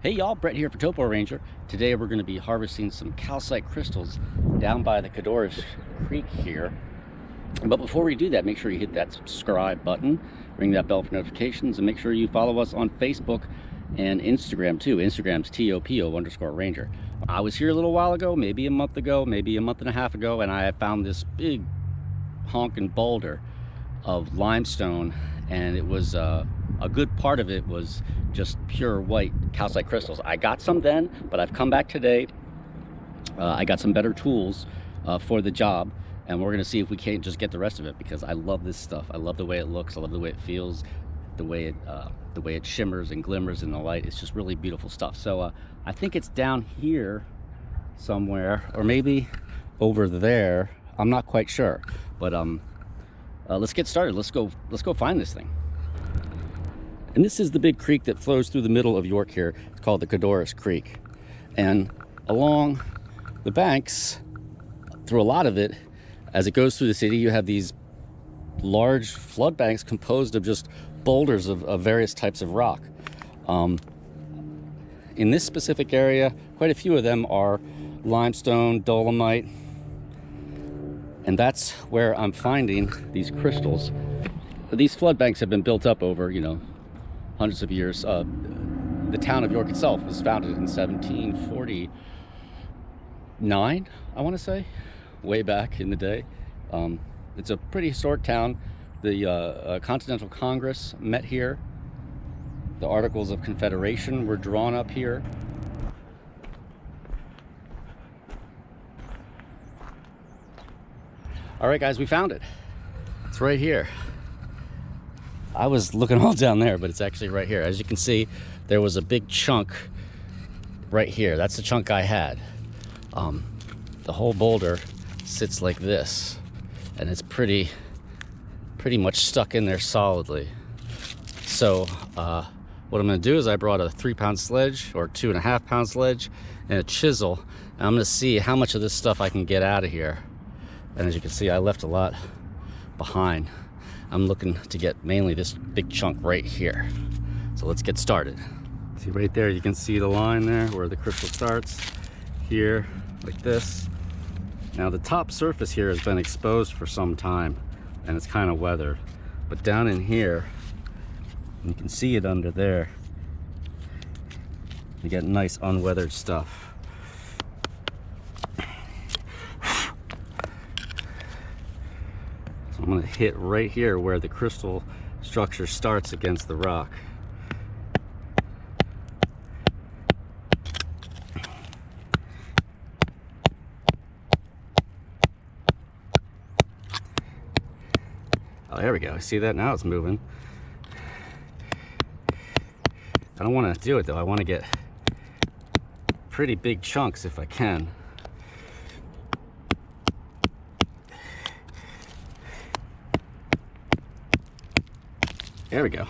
Hey y'all, Brett here for TopoRanger. Today we're going to be harvesting some calcite crystals down by the Cadorus Creek here. But before we do that, make sure you hit that subscribe button, ring that bell for notifications, and make sure you follow us on Facebook and Instagram too. Instagram's TOPO_Ranger. I was here a little while ago, maybe a month ago, maybe a month and a half ago, and I found this big honking boulder of limestone, and it was a good part of it was just pure white calcite crystals. I got some then, but I've come back today. I got some better tools for the job, and we're gonna see if we can't just get the rest of it, because I love this stuff. I love the way it looks, I love the way it feels, the way it shimmers and glimmers in the light. It's just really beautiful stuff. So I think it's down here somewhere, or maybe over there. I'm not quite sure, but let's get started. Let's go find this thing. And this is the big creek that flows through the middle of York here. It's called the Cadorus Creek. And along the banks, through a lot of it, as it goes through the city, you have these large flood banks composed of just boulders of various types of rock. In this specific area, quite a few of them are limestone, dolomite, and that's where I'm finding these crystals. These flood banks have been built up over, hundreds of years. The town of York itself was founded in 1749, I want to say, way back in the day. It's a pretty historic town. The Continental Congress met here. The Articles of Confederation were drawn up here. All right, guys, we found it. It's right here. I was looking all down there, but it's actually right here. As you can see, there was a big chunk right here. That's the chunk I had. The whole boulder sits like this, and it's pretty much stuck in there solidly. So what I'm gonna do is I brought a 3-pound sledge, or 2.5-pound sledge, and a chisel, and I'm gonna see how much of this stuff I can get out of here. And as you can see, I left a lot behind. I'm looking to get mainly this big chunk right here. So let's get started. See right there, you can see the line there where the crystal starts. Here, like this. Now the top surface here has been exposed for some time, and it's kind of weathered. But down in here, you can see it under there. You get nice unweathered stuff. I'm going to hit right here where the crystal structure starts against the rock. Oh, there we go. See that? Now it's moving. I don't want to do it though. I want to get pretty big chunks if I can. There we go.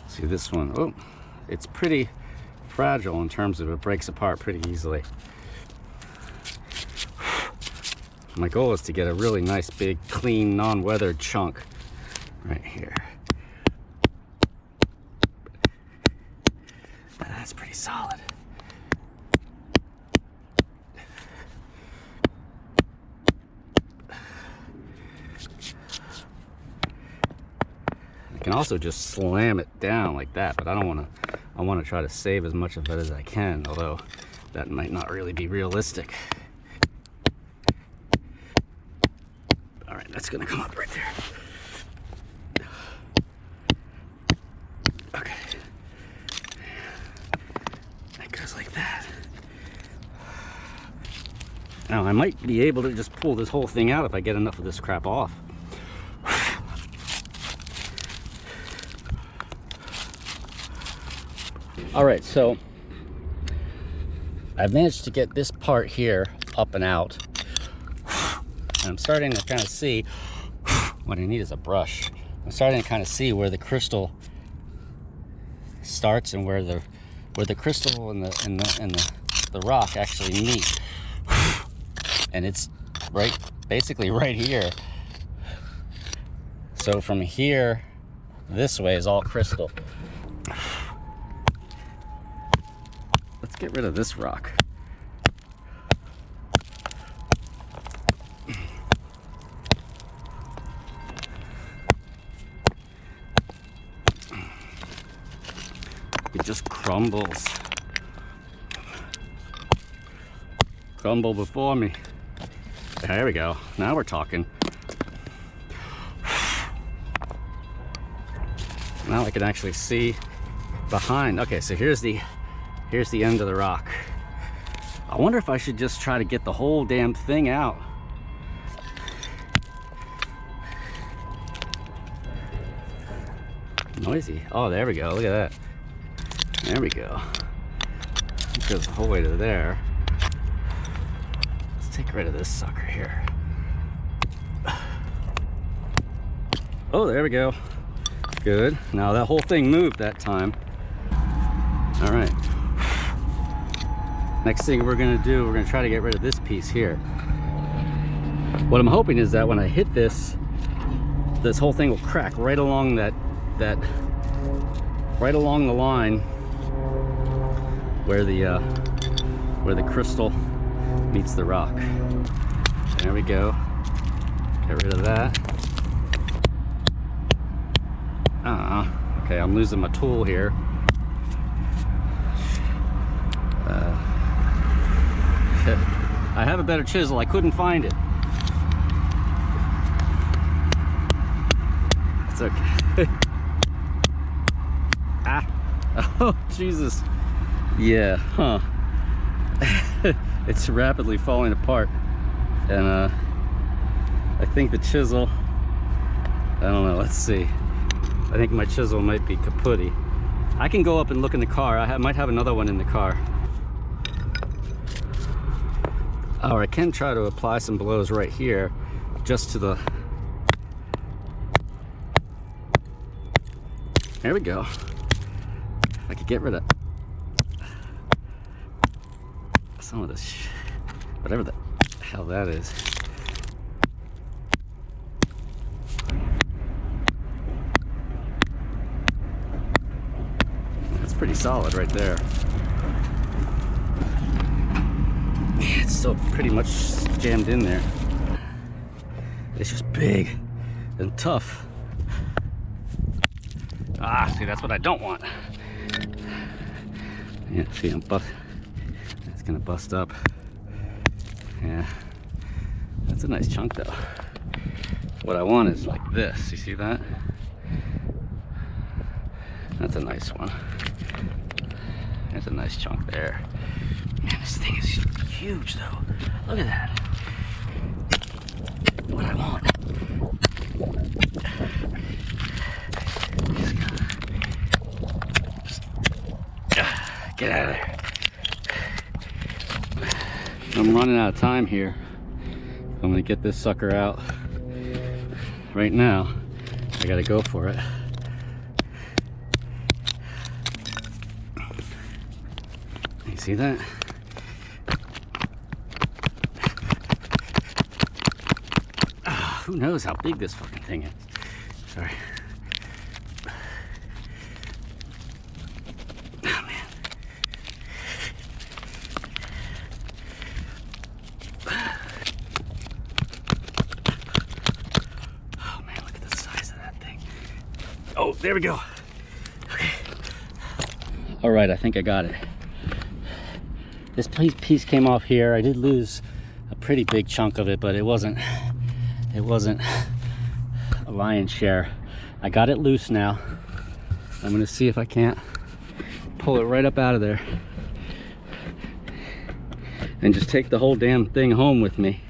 See this one? Oh, it's pretty fragile in terms of it breaks apart pretty easily. My goal is to get a really nice, big, clean, non-weathered chunk right here. That's pretty solid. I can also just slam it down like that, but I don't want to. I want to try to save as much of it as I can, although that might not really be realistic. All right, that's gonna come up right there. Okay, that goes like that. Now I might be able to just pull this whole thing out if I get enough of this crap off. All right, so I've managed to get this part here up and out. And I'm starting to kind of see, what I need is a brush. I'm starting to kind of see where the crystal starts and where the crystal and the rock actually meet. And it's basically right here. So from here, this way is all crystal. Let's get rid of this rock. It just crumbles. Crumble before me. There we go. Now we're talking. Now I can actually see behind. Okay, so here's the end of the rock. I wonder if I should just try to get the whole damn thing out. Noisy. Oh, there we go. Look at that. There we go. It goes the whole way to there. Let's take rid of this sucker here. Oh, there we go. Good. Now that whole thing moved that time. All right. Next thing we're gonna do, we're gonna try to get rid of this piece here. What I'm hoping is that when I hit this whole thing will crack right along right along the line where the crystal meets the rock. There we go. Get rid of that. Okay, I'm losing my tool here. I have a better chisel. I couldn't find it. It's okay. Oh, Jesus. Yeah, huh. It's rapidly falling apart. And I think the chisel, I don't know, let's see. I think my chisel might be kaputty. I can go up and look in the car. I might have another one in the car. Or I can try to apply some blows right here, just to the... There we go. I could get rid of some of this, whatever the hell that is. That's pretty solid right there. It's still pretty much jammed in there. It's just big and tough. See, that's what I don't want. Yeah, see, it's gonna bust up. Yeah, that's a nice chunk though. What I want is like this. You see that? That's a nice one. There's a nice chunk there. Man, this thing is huge though. Look at that. What I want. Get out of there. I'm running out of time here. I'm gonna get this sucker out right now. I gotta go for it. You see that? Who knows how big this fucking thing is? Sorry. Oh, there we go. Okay. All right, I think I got it. This piece came off here. I did lose a pretty big chunk of it, but it wasn't a lion's share. I got it loose now. I'm gonna see if I can't pull it right up out of there and just take the whole damn thing home with me.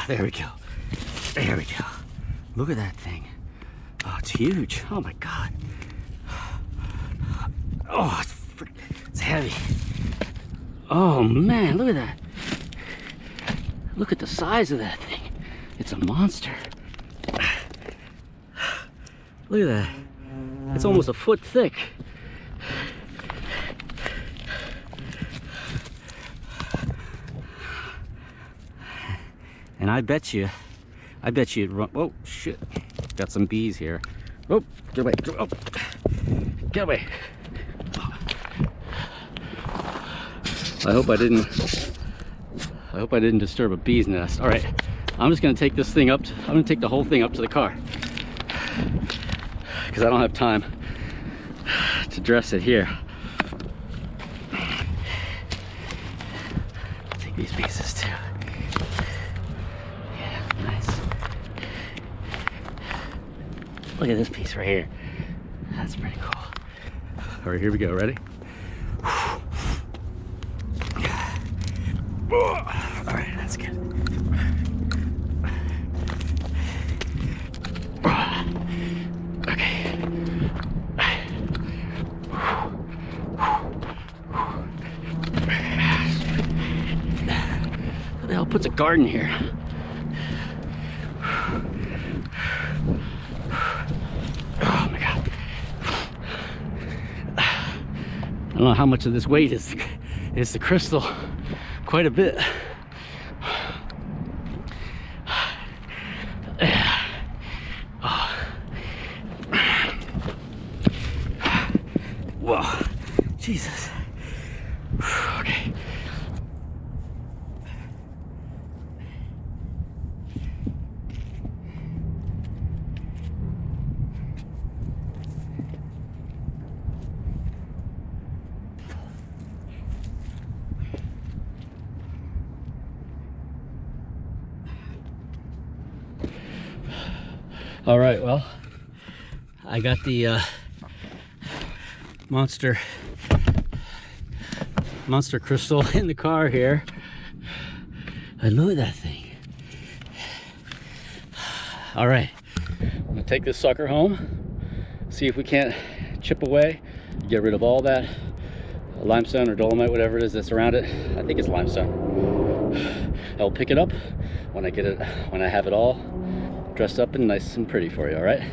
There we go. There we go. Look at that thing. Oh, it's huge. Oh my God. Oh, it's heavy. Oh man, look at that. Look at the size of that thing. It's a monster. Look at that. It's almost a foot thick. And I bet you it'd run. Oh shit! Got some bees here. Oh, get away! Oh, get away! I hope I didn't disturb a bee's nest. All right, I'm just gonna take this thing up. I'm gonna take the whole thing up to the car because I don't have time to dress it here. Take these pieces too. Yeah, nice. Look at this piece right here. That's pretty cool. All right, here we go. Ready? All right, that's good. Okay. Who the hell puts a garden here? Oh my God. I don't know how much of this weight is the crystal. Quite a bit. Whoa, Jesus. Okay. All right, well, I got the monster crystal in the car here. I look at that thing. All right, I'm gonna take this sucker home, see if we can't chip away, get rid of all that limestone or dolomite, whatever it is that's around it. I think it's limestone. I'll pick it up when I have it all dressed up and nice and pretty for you. All right.